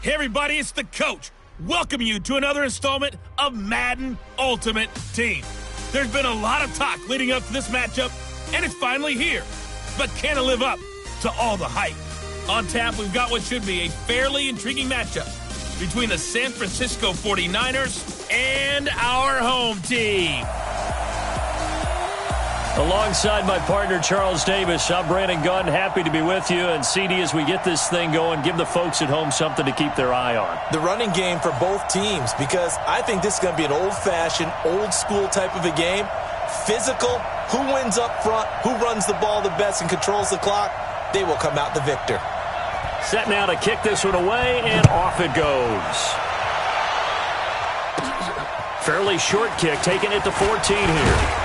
Hey everybody, it's the coach. Welcome you to another installment of Madden Ultimate Team. There's been a lot of talk leading up to this matchup, and it's finally here. But can it live up to all the hype? On tap, we've got what should be a fairly intriguing matchup between the San Francisco 49ers and our home team. Alongside my partner, Charles Davis, I'm Brandon Gunn. Happy to be with you. And CD, as we get this thing going, give the folks at home something to keep their eye on. The running game for both teams, because I think this is going to be an old-fashioned, old-school type of a game. Physical, who wins up front, who runs the ball the best and controls the clock, they will come out the victor. Set now to kick this one away, and off it goes. Fairly short kick, taking it to 14 here.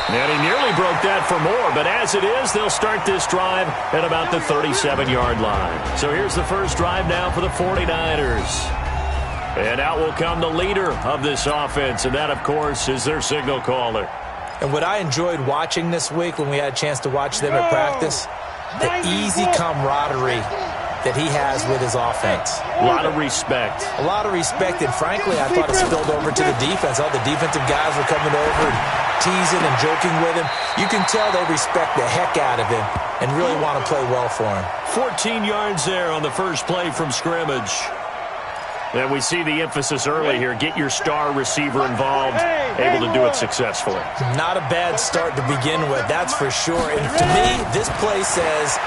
And he nearly broke that for more, but as it is, they'll start this drive at about the 37-yard line. So here's the first drive now for the 49ers. And out will come the leader of this offense, and that, of course, is their signal caller. And what I enjoyed watching this week when we had a chance to watch them at practice, the easy camaraderie that he has with his offense. A lot of respect. A lot of respect, and frankly, I thought it spilled over to the defense. All the defensive guys were coming over and teasing and joking with him. You can tell they respect the heck out of him and really want to play well for him. 14 yards there on the first play from scrimmage. And we see the emphasis early here. Get your star receiver involved, able to do it successfully. Not a bad start to begin with, that's for sure. And to me, this play says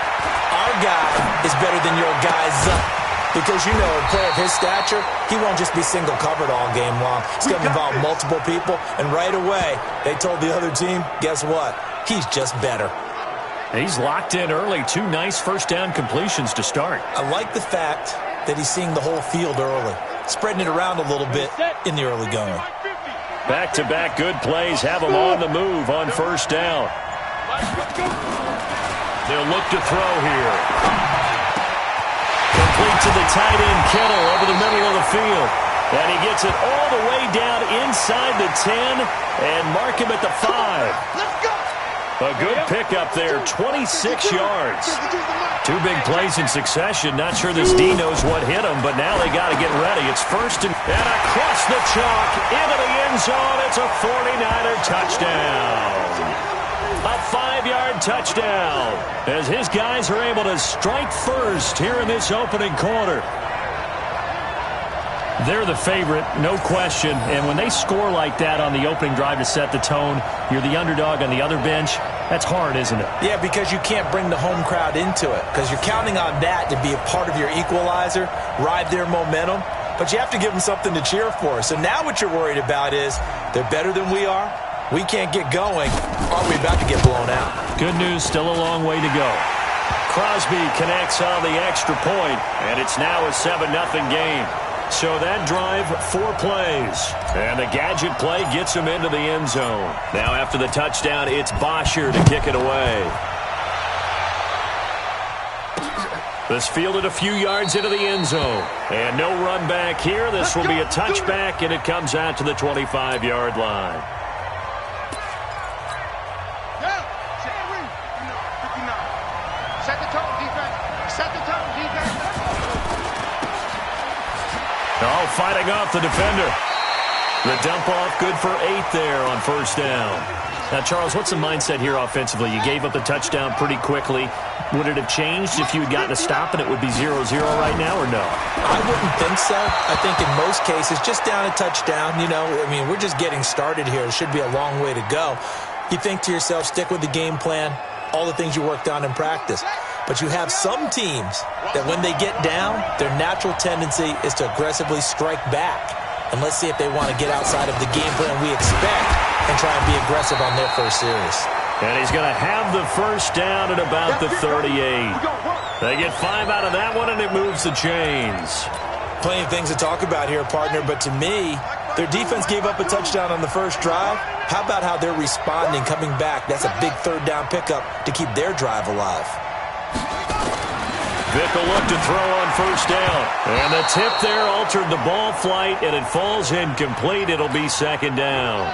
our guy is better than your guy's up. Because, you know, a player of his stature, he won't just be single covered all game long. It's going to involve multiple people. And right away, they told the other team, guess what? He's just better. He's locked in early. 2 nice first down completions to start. I like the fact that he's seeing the whole field early, spreading it around a little bit in the early going. Back-to-back good plays have him on the move on first down. They'll look to throw here. Complete to the tight end, Kittle, over the middle of the field. And he gets it all the way down inside the 10 and mark him at the 5. A good pickup there, 26 yards. 2 big plays in succession. Not sure this D knows what hit him, but now they got to get ready. It's first and across the chalk into the end zone. It's a 49er touchdown. A 5-yard touchdown as his guys are able to strike first here in this opening quarter. They're the favorite, no question. And when they score like that on the opening drive to set the tone, you're the underdog on the other bench. That's hard, isn't it? Yeah, because you can't bring the home crowd into it. Because you're counting on that to be a part of your equalizer, ride their momentum. But you have to give them something to cheer for. So now what you're worried about is they're better than we are. We can't get going. Are we about to get blown out? Good news, still a long way to go. Crosby connects on the extra point, and it's now a 7-0 game. So that drive, 4 plays. And the gadget play gets him into the end zone. Now after the touchdown, it's Bosher to kick it away. This fielded a few yards into the end zone. And no run back here. This will be a touchback, and it comes out to the 25-yard line. Oh, fighting off the defender. The dump off, good for 8 there on first down. Now, Charles, what's the mindset here offensively? You gave up the touchdown pretty quickly. Would it have changed if you had gotten a stop and it would be 0-0 right now, or no? I wouldn't think so. I think in most cases, just down a touchdown, you know, I mean, we're just getting started here. It should be a long way to go. You think to yourself, stick with the game plan, all the things you worked on in practice. But you have some teams that when they get down, their natural tendency is to aggressively strike back. And let's see if they want to get outside of the game plan we expect and try and be aggressive on their first series. And he's going to have the first down at about the 38. They get 5 out of that one, and it moves the chains. Plenty of things to talk about here, partner, but to me, their defense gave up a touchdown on the first drive. How about how they're responding, coming back? That's a big third-down pickup to keep their drive alive. Vick will look to throw on first down. And the tip there altered the ball flight, and it falls incomplete. It'll be second down.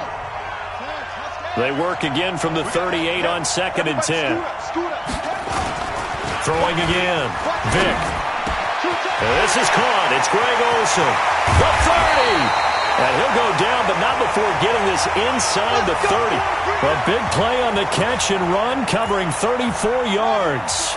They work again from the 38 on 2nd and 10. Throwing again. Vick. This is caught. It's Greg Olsen. The 30. And he'll go down, but not before getting this inside the 30. A big play on the catch and run, covering 34 yards.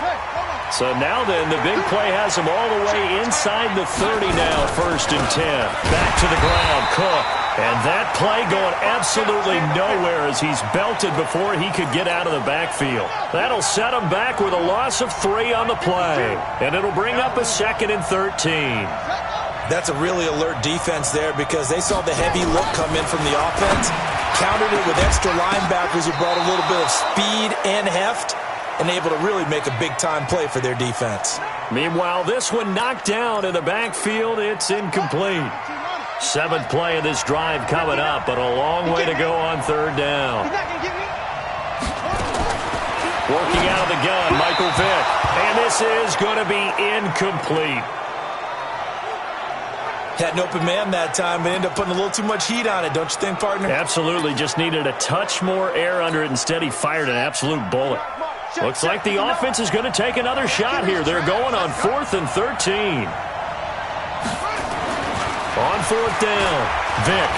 So now then, the big play has him all the way inside the 30 now, 1st and 10. Back to the ground, Cook. And that play going absolutely nowhere as he's belted before he could get out of the backfield. That'll set him back with a loss of 3 on the play. And it'll bring up a 2nd and 13. That's a really alert defense there because they saw the heavy look come in from the offense, countered it with extra linebackers who brought a little bit of speed and heft, and able to really make a big-time play for their defense. Meanwhile, this one knocked down in the backfield. It's incomplete. 7th play of this drive coming up, but a long way to go on 3rd down. Working out of the gun, Michael Vick. And this is going to be incomplete. Had an open man that time, but ended up putting a little too much heat on it, don't you think, partner? Absolutely. Just needed a touch more air under it. Instead, he fired an absolute bullet. Looks like the offense is going to take another shot here. They're going on 4th and 13. On 4th down, Vick.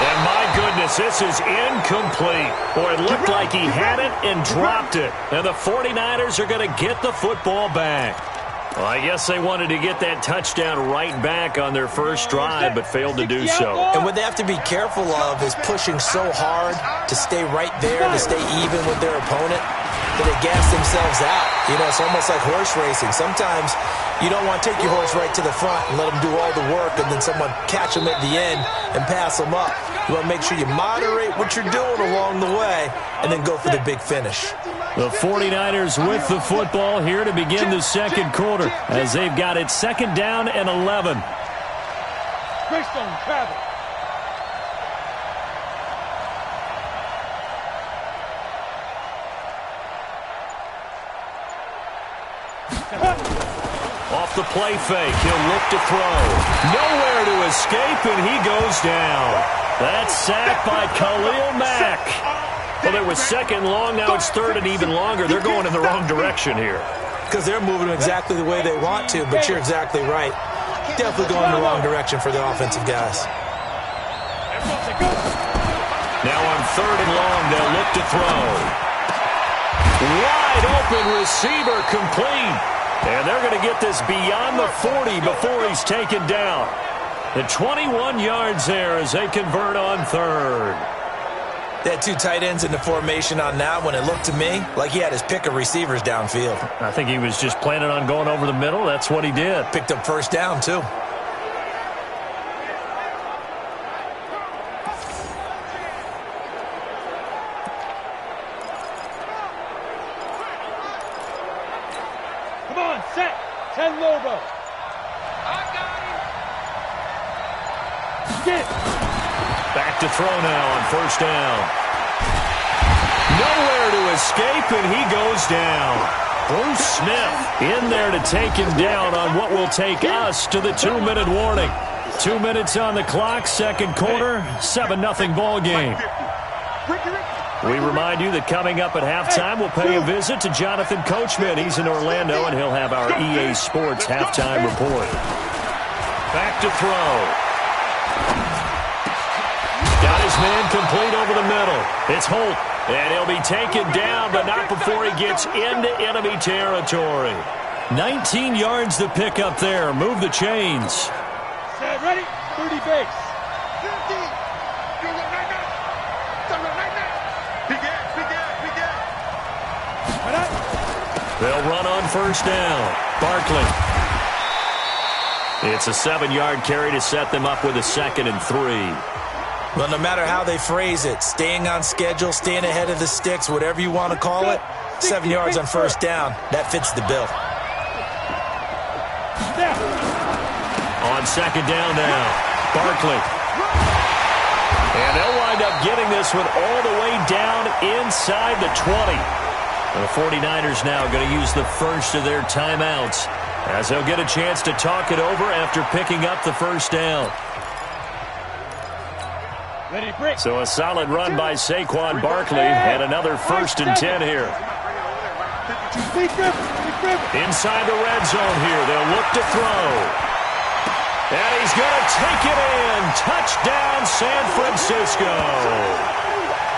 And my goodness, this is incomplete. Boy, it looked like he had it and dropped it. And the 49ers are going to get the football back. Well, I guess they wanted to get that touchdown right back on their first drive, but failed to do so. And what they have to be careful of is pushing so hard to stay right there, to stay even with their opponent, that they gas themselves out. You know, it's almost like horse racing. Sometimes you don't want to take your horse right to the front and let them do all the work, and then someone catch them at the end and pass them up. You want to make sure you moderate what you're doing along the way and then go for the big finish. The 49ers with the football here to begin the 2nd quarter as they've got it 2nd down and 11. Greystone travel. Off the play fake, he'll look to throw. Nowhere to escape, and he goes down. That's sacked by Khalil Mack. Well, there was 2nd long, now it's 3rd and even longer. They're going in the wrong direction here. Because they're moving exactly the way they want to, but you're exactly right. Definitely going in the wrong direction for the offensive guys. Now on 3rd and long, they'll look to throw. Wide open receiver complete. And they're going to get this beyond the 40 before he's taken down. The 21 yards there as they convert on 3rd. They had 2 tight ends in the formation on that one. It looked to me like he had his pick of receivers downfield. I think he was just planning on going over the middle. That's what he did. Picked up 1st down, too. Come on, set. 10 Lobo. I got him. Get. Back to throw now on 1st down. Nowhere to escape, and he goes down. Bruce Smith in there to take him down on what will take us to the 2-minute warning. 2 minutes on the clock, 2nd quarter, 7-0 ball game. We remind you that coming up at halftime, we'll pay a visit to Jonathan Coachman. He's in Orlando, and he'll have our EA Sports halftime report. Back to throw. Got his man complete over the middle. It's Holt, and he'll be taken down, but not before he gets into enemy territory. 19 yards to pick up there. Move the chains. Set, ready? 30 base. They'll run on 1st down. Barkley. It's a 7-yard carry to set them up with a 2nd and 3. Well, no matter how they phrase it, staying on schedule, staying ahead of the sticks, whatever you want to call it, 7 yards on 1st down, that fits the bill. On 2nd down now, Barkley. And they'll wind up getting this one all the way down inside the 20. And the 49ers now going to use the first of their timeouts as they'll get a chance to talk it over after picking up the 1st down. So a solid run by Saquon Barkley and another 1st and 10 here. Inside the red zone here. They'll look to throw. And he's going to take it in. Touchdown, San Francisco.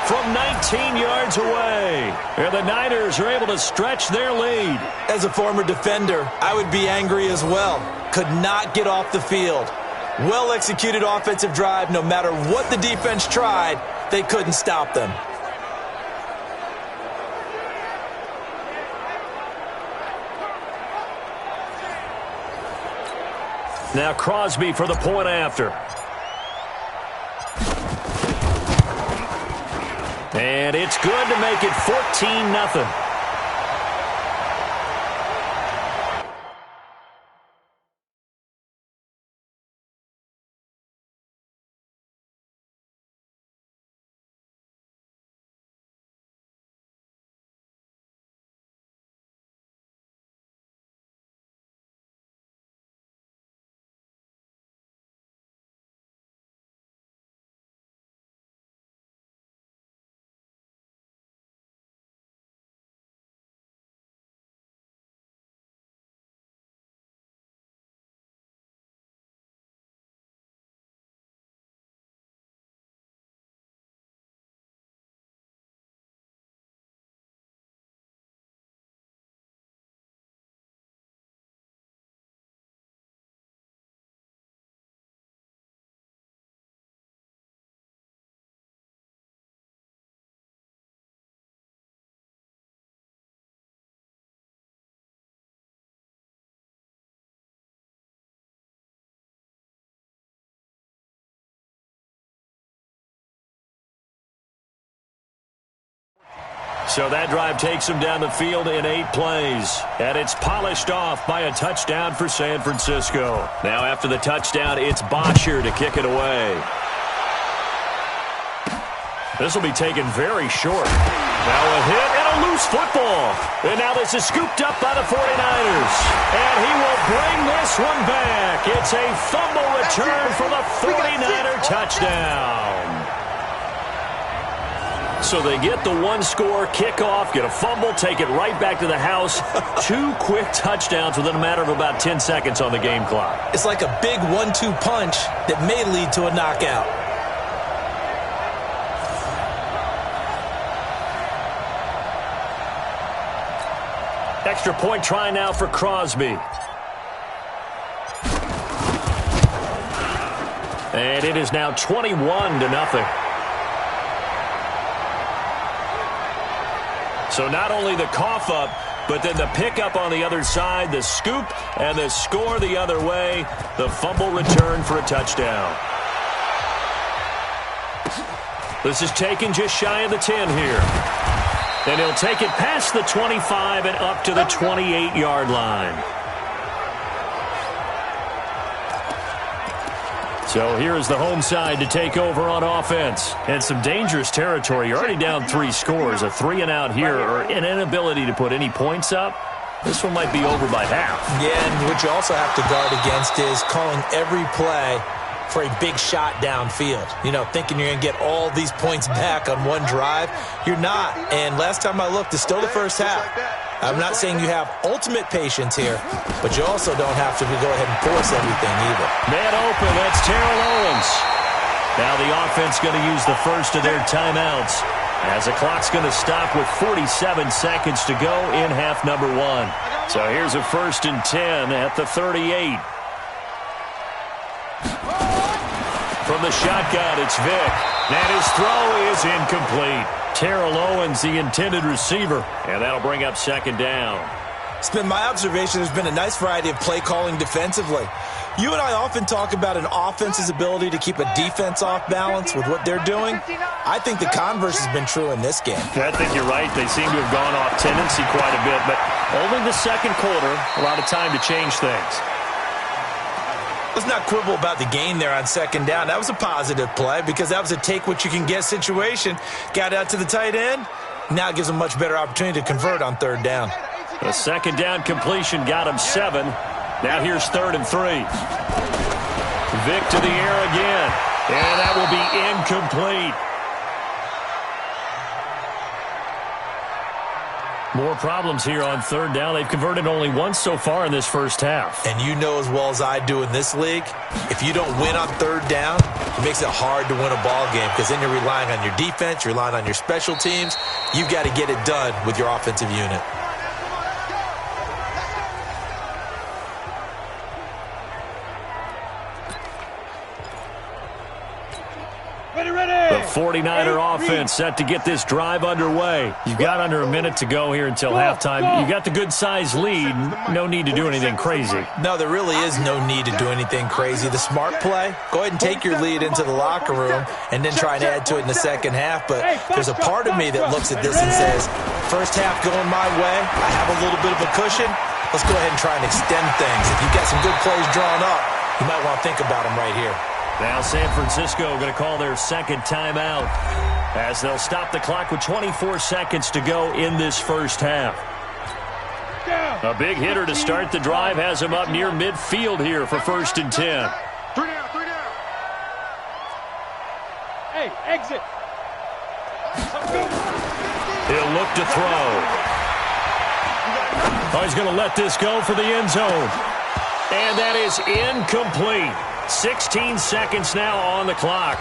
From 19 yards away. And the Niners are able to stretch their lead. As a former defender, I would be angry as well. Could not get off the field. Well-executed offensive drive. No matter what the defense tried, they couldn't stop them. Now Crosby for the point after. And it's good to make it 14-0. So that drive takes them down the field in 8 plays. And it's polished off by a touchdown for San Francisco. Now after the touchdown, it's Bosher to kick it away. This will be taken very short. Now a hit and a loose football. And now this is scooped up by the 49ers. And he will bring this one back. It's a fumble return for the 49er touchdown. So they get the one-score kickoff, get a fumble, take it right back to the house. 2 quick touchdowns within a matter of about 10 seconds on the game clock. It's like a big 1-2 punch that may lead to a knockout. Extra point try now for Crosby. And it is now 21-0. So not only the cough up, but then the pickup on the other side, the scoop, and the score the other way. The fumble return for a touchdown. This is taken just shy of the 10 here. And he'll take it past the 25 and up to the 28-yard line. So here's the home side to take over on offense. And some dangerous territory. You're already down 3 scores. A 3-and-out here or an inability to put any points up. This one might be over by half. Yeah, and what you also have to guard against is calling every play for a big shot downfield. You know, thinking you're going to get all these points back on one drive. You're not. And last time I looked, it's still the first half. I'm not saying you have ultimate patience here, but you also don't have to go ahead and force everything either. Man open, that's Terrell Owens. Now the offense going to use the first of their timeouts as the clock's going to stop with 47 seconds to go in half number 1. So here's a 1st and 10 at the 38. From the shotgun, it's Vick. And his throw is incomplete. Terrell Owens, the intended receiver. And that'll bring up 2nd down. It's been my observation there's been a nice variety of play calling defensively. You and I often talk about an offense's ability to keep a defense off balance with what they're doing. I think the converse has been true in this game. I think you're right. They seem to have gone off tendency quite a bit, but only the second quarter, a lot of time to change things. Let's not quibble about the gain there on 2nd down. That was a positive play because that was a take-what-you-can-get situation. Got out to the tight end. Now it gives them a much better opportunity to convert on 3rd down. The 2nd down completion got him 7. Now here's 3rd and 3. Vick to the air again. And that will be incomplete. More problems here on third down. They've converted only once so far in this first half. And you know as well as I do in this league, if you don't win on third down, it makes it hard to win a ball game because then you're relying on your defense, you're relying on your special teams. You've got to get it done with your offensive unit. The 49er offense set to get this drive underway. You've got under a minute to go here until halftime. You got the good-sized lead. No need to do anything crazy. No, there really is no need to do anything crazy. The smart play, go ahead and take your lead into the locker room and then try and add to it in the second half. But there's a part of me that looks at this and says, first half going my way, I have a little bit of a cushion. Let's go ahead and try and extend things. If you've got some good plays drawn up, you might want to think about them right here. Now San Francisco going to call their second timeout as they'll stop the clock with 24 seconds to go in this first half. A big hitter to start the drive has him up near midfield here for 1st and 10. 3 down. Hey, exit. He'll look to throw. Oh, he's going to let this go for the end zone. And that is incomplete. 16 seconds now on the clock.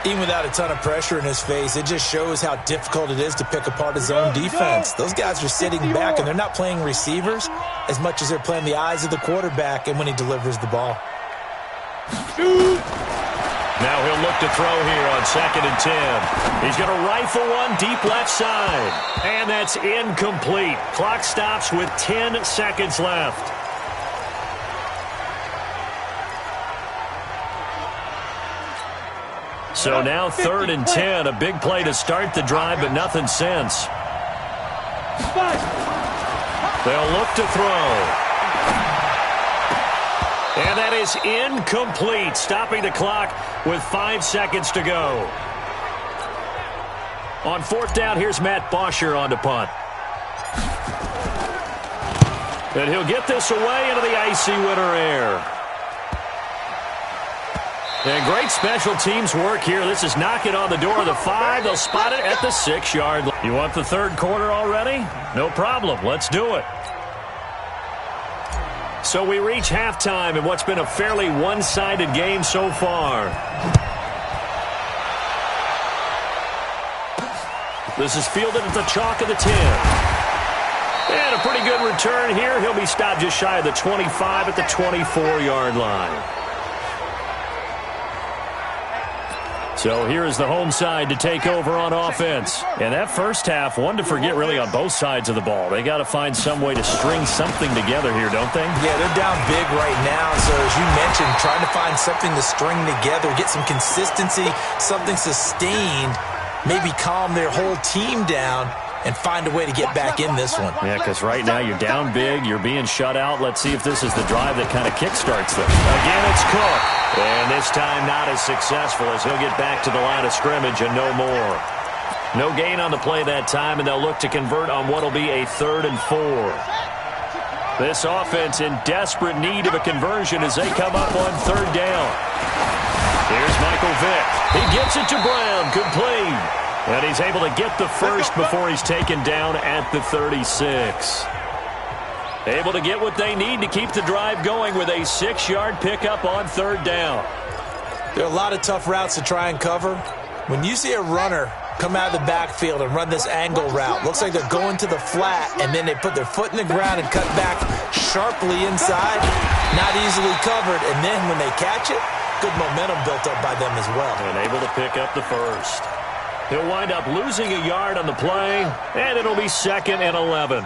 Even without a ton of pressure in his face, it just shows how difficult it is to pick apart his own defense. Those guys are sitting back, and they're not playing receivers as much as they're playing the eyes of the quarterback and when he delivers the ball. Now he'll look to throw here on 2nd and 10. He's going to rifle one deep left side. And that's incomplete. Clock stops with 10 seconds left. So now 3rd and 10, a big play to start the drive, but nothing since. They'll look to throw. And that is incomplete, stopping the clock with 5 seconds to go. On 4th down, here's Matt Bosher on to punt. And he'll get this away into the icy winter air. And great special teams work here. This is knocking on the door of the 5. They'll spot it at the 6-yard line. You want the third quarter already? No problem. Let's do it. So we reach halftime in what's been a fairly one-sided game so far. This is fielded at the chalk of the 10. And a pretty good return here. He'll be stopped just shy of the 25 at the 24-yard line. So here is the home side to take over on offense. And that first half, one to forget really on both sides of the ball. They got to find some way to string something together here, don't they? Yeah, they're down big right now. So as you mentioned, trying to find something to string together, get some consistency, something sustained, maybe calm their whole team down and find a way to get back in this one. Yeah, because right now you're down big, you're being shut out. Let's see if this is the drive that kind of kickstarts them. Again, it's Cook. And this time not as successful as he'll get back to the line of scrimmage and no more. No gain on the play that time, and they'll look to convert on what will be a 3rd and 4. This offense in desperate need of a conversion as they come up on 3rd down. Here's Michael Vick. He gets it to Brown, complete. And he's able to get the first before he's taken down at the 36. Able to get what they need to keep the drive going with a 6-yard pickup on 3rd down. There are a lot of tough routes to try and cover. When you see a runner come out of the backfield and run this angle route, looks like they're going to the flat, and then they put their foot in the ground and cut back sharply inside, not easily covered, and then when they catch it, good momentum built up by them as well. And able to pick up the first. He'll wind up losing a yard on the play, and it'll be 2nd and 11.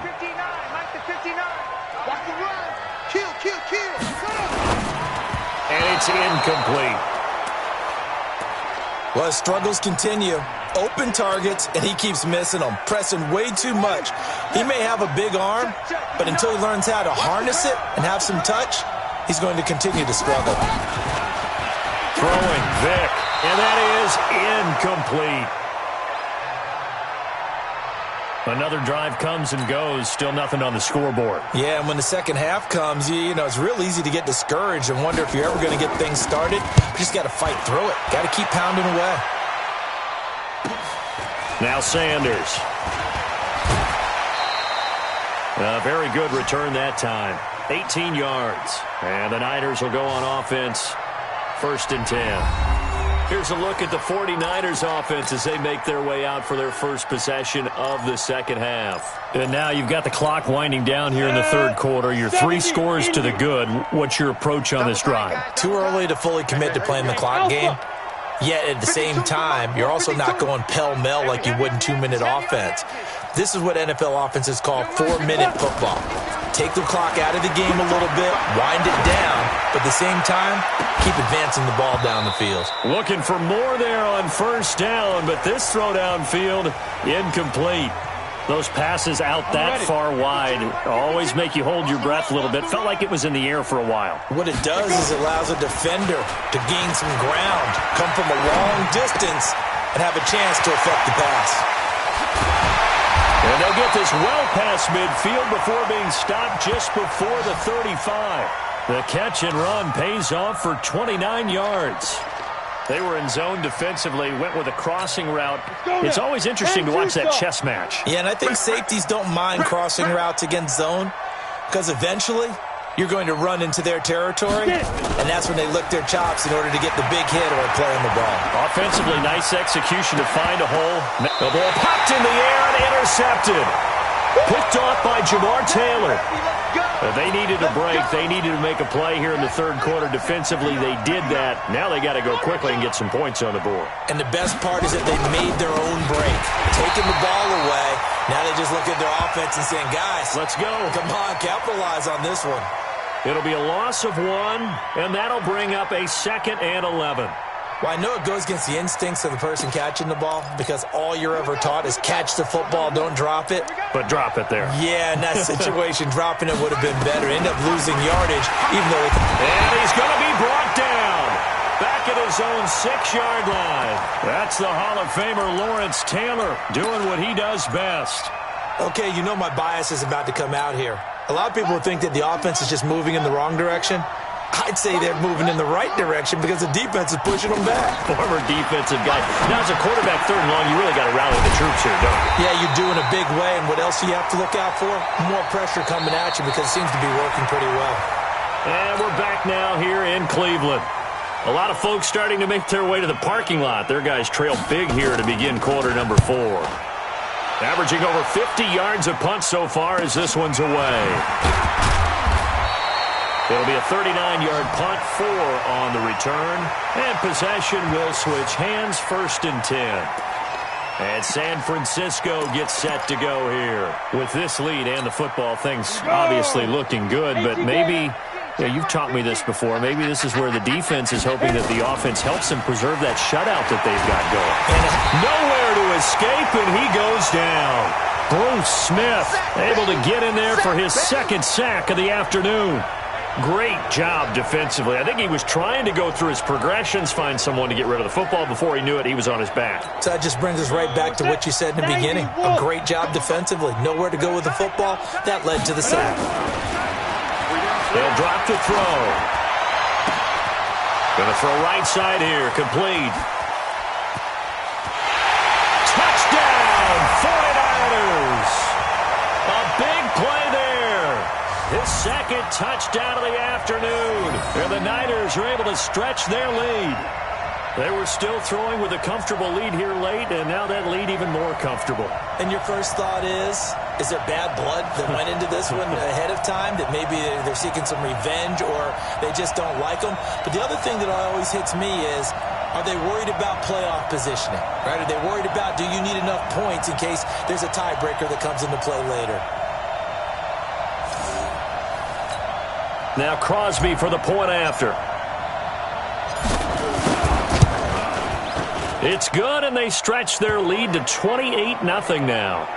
And it's incomplete. Well, his struggles continue. Open targets, and he keeps missing them, pressing way too much. He may have a big arm, but until he learns how to harness it and have some touch, he's going to continue to struggle. Throwing Vick, and that is incomplete. Another drive comes and goes, still nothing on the scoreboard. Yeah, and when the second half comes, you know, it's real easy to get discouraged and wonder if you're ever going to get things started. You just got to fight through it. Got to keep pounding away. Now Sanders. A very good return that time. 18 yards. And the Niners will go on offense. 1st and 10. Here's a look at the 49ers offense as they make their way out for their first possession of the second half. And now you've got the clock winding down here in the third quarter. You're 3 scores to the good. What's your approach on this drive? Too early to fully commit to playing the clock game. Yet at the same time, you're also not going pell-mell like you would in 2-minute offense. This is what NFL offenses call 4-minute football. Take the clock out of the game a little bit, wind it down, but at the same time, keep advancing the ball down the field. Looking for more there on 1st down, but this throw downfield, incomplete. Those passes out that far wide always make you hold your breath a little bit. Felt like it was in the air for a while. What it does is it allows a defender to gain some ground, come from a long distance, and have a chance to affect the pass. And they'll get this well past midfield before being stopped just before the 35. The catch and run pays off for 29 yards. They were in zone defensively, went with a crossing route. It's always interesting to watch that chess match. Yeah, and I think safeties don't mind crossing routes against zone because eventually you're going to run into their territory, and that's when they lick their chops in order to get the big hit or play on the ball. Offensively, nice execution to find a hole. The ball popped in the air and intercepted. Picked off by Jamar Taylor. They needed a break. They needed to make a play here in the third quarter. Defensively, they did that. Now they got to go quickly and get some points on the board. And the best part is that they made their own break. Taking the ball away, now they just look at their offense and saying, guys, let's go. Come on, capitalize on this one. It'll be a loss of 1, and that'll bring up a 2nd and 11. Well, I know it goes against the instincts of the person catching the ball because all you're ever taught is catch the football, don't drop it. But drop it there. Yeah, in that situation, dropping it would have been better. End up losing yardage, even though it... And he's going to be brought down. Back at his own 6-yard line. That's the Hall of Famer Lawrence Taylor doing what he does best. Okay, you know my bias is about to come out here. A lot of people think that the offense is just moving in the wrong direction. I'd say they're moving in the right direction because the defense is pushing them back. Former defensive guy. Now, as a quarterback 3rd and long, you really got to rally the troops here, don't you? Yeah, you do in a big way. And what else do you have to look out for? More pressure coming at you because it seems to be working pretty well. And we're back now here in Cleveland. A lot of folks starting to make their way to the parking lot. Their guys trail big here to begin quarter number 4. Averaging over 50 yards a punt so far as this one's away. It'll be a 39-yard punt, 4 on the return. And possession will switch hands, 1st and 10. And San Francisco gets set to go here. With this lead and the football, things obviously looking good, but maybe... Yeah, you've taught me this before. Maybe this is where the defense is hoping that the offense helps them preserve that shutout that they've got going. And nowhere to escape, and he goes down. Bruce Smith able to get in there for his 2nd sack of the afternoon. Great job defensively. I think he was trying to go through his progressions, find someone to get rid of the football. Before he knew it, he was on his back. So that just brings us right back to what you said in the beginning. A great job defensively. Nowhere to go with the football. That led to the sack. They'll drop the throw. Going to throw right side here. Complete. Touchdown, 49ers. A big play there. His 2nd touchdown of the afternoon. And the Niners are able to stretch their lead. They were still throwing with a comfortable lead here late, and now that lead even more comfortable. And your first thought is there bad blood that went into this one ahead of time, that maybe they're seeking some revenge or they just don't like them? But the other thing that always hits me is, are they worried about playoff positioning? Right? Are they worried about, do you need enough points in case there's a tiebreaker that comes into play later? Now Crosby for the point after. It's good, and they stretch their lead to 28-0 now.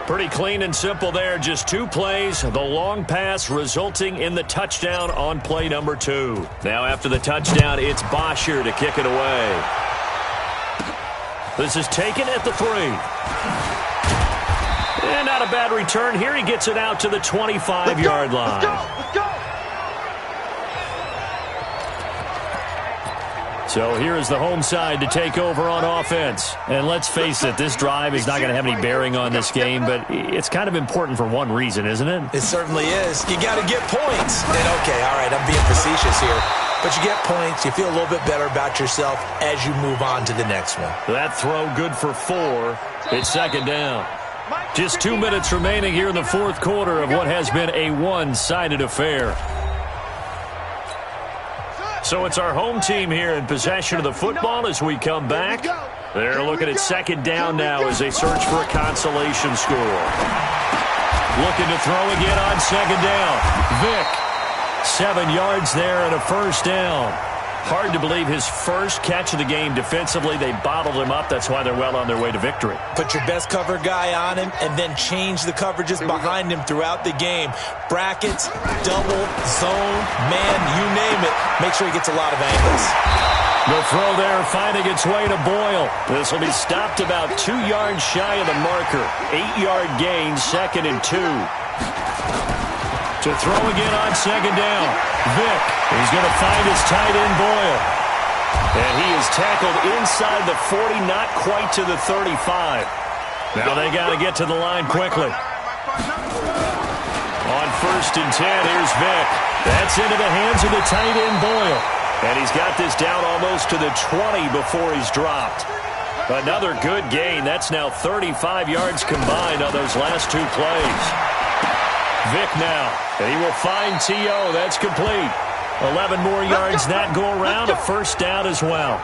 Pretty clean and simple there. Just 2 plays. The long pass resulting in the touchdown on play number 2. Now after the touchdown, it's Bosher to kick it away. This is taken at the 3. And not a bad return here. He gets it out to the 25-yard line. So here is the home side to take over on offense. And let's face it, this drive is not going to have any bearing on this game, but it's kind of important for one reason, isn't it? It certainly is. You got to get points. And okay, all right, I'm being facetious here. But you get points, you feel a little bit better about yourself as you move on to the next one. That throw good for 4. It's second down. Just 2 minutes remaining here in the fourth quarter of what has been a one-sided affair. So it's our home team here in possession of the football as we come back. They're looking at second down now as they search for a consolation score. Looking to throw again on second down. Vick, 7 yards there and a first down. Hard to believe his first catch of the game defensively. They bottled him up. That's why they're well on their way to victory. Put your best cover guy on him and then change the coverages behind him throughout the game. Brackets, double, zone, man, you name it. Make sure he gets a lot of angles. The throw there finding its way to Boyle. This will be stopped about 2 yards shy of the marker. 8-yard gain, 2nd and 2. To throw again on second down. Vick, he's going to find his tight end Boyle. And he is tackled inside the 40, not quite to the 35. Now they got to get to the line quickly. On 1st and 10, here's Vick. That's into the hands of the tight end Boyle. And he's got this down almost to the 20 before he's dropped. Another good gain. That's now 35 yards combined on those last 2 plays. Vick now, and he will find T.O. That's complete. 11 more yards that go around, a first down as well.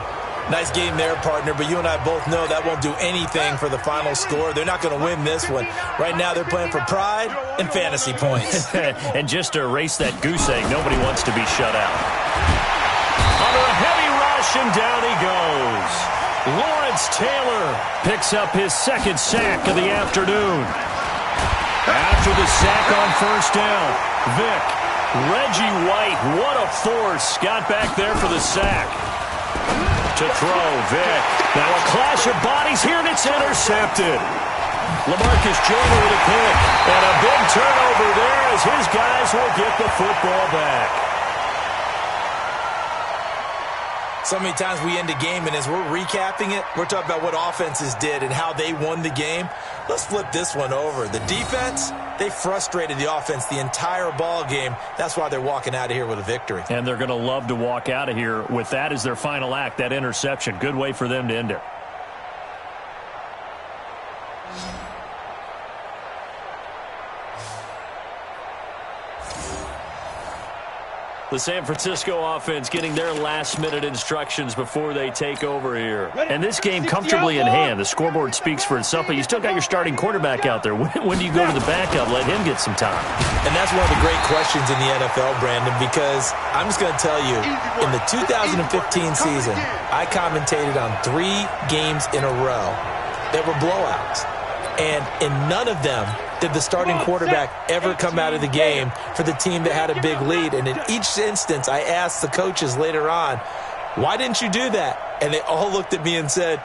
Nice game there, partner, but you and I both know that won't do anything for the final score. They're not going to win this one. Right now they're playing for pride and fantasy points. And just to erase that goose egg, nobody wants to be shut out. Under a heavy rush, and down he goes. Lawrence Taylor picks up his 2nd sack of the afternoon. After the sack on first down, Vick, Reggie White, what a force, got back there for the sack. To throw, Vick. Now a clash of bodies here, and it's intercepted. LaMarcus Joyner with a pick, and a big turnover there as his guys will get the football back. So many times we end a game, and as we're recapping it, we're talking about what offenses did and how they won the game. Let's flip this one over. The defense, they frustrated the offense the entire ball game. That's why they're walking out of here with a victory. And they're going to love to walk out of here with that as their final act, that interception. Good way for them to end it. The San Francisco offense getting their last-minute instructions before they take over here. And this game comfortably in hand. The scoreboard speaks for itself, but you still got your starting quarterback out there. When do you go to the backup? Let him get some time. And that's one of the great questions in the NFL, Brandon, because I'm just going to tell you, in the 2015 season, I commentated on 3 games in a row that were blowouts. And in none of them did the starting quarterback ever come out of the game for the team that had a big lead. And in each instance, I asked the coaches later on, why didn't you do that? And they all looked at me and said,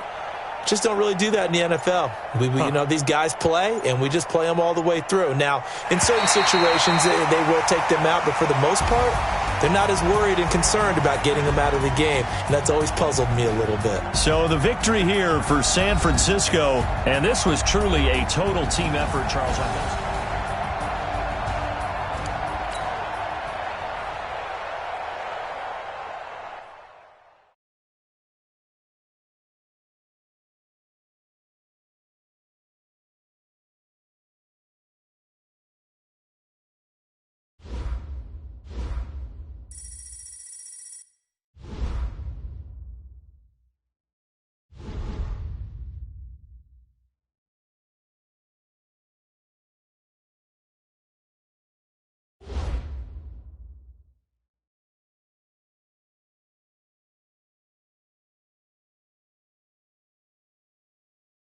just don't really do that in the NFL. You know, these guys play, and we just play them all the way through. Now, in certain situations, they will take them out, but for the most part, they're not as worried and concerned about getting them out of the game. And that's always puzzled me a little bit. So the victory here for San Francisco, and this was truly a total team effort, Charles.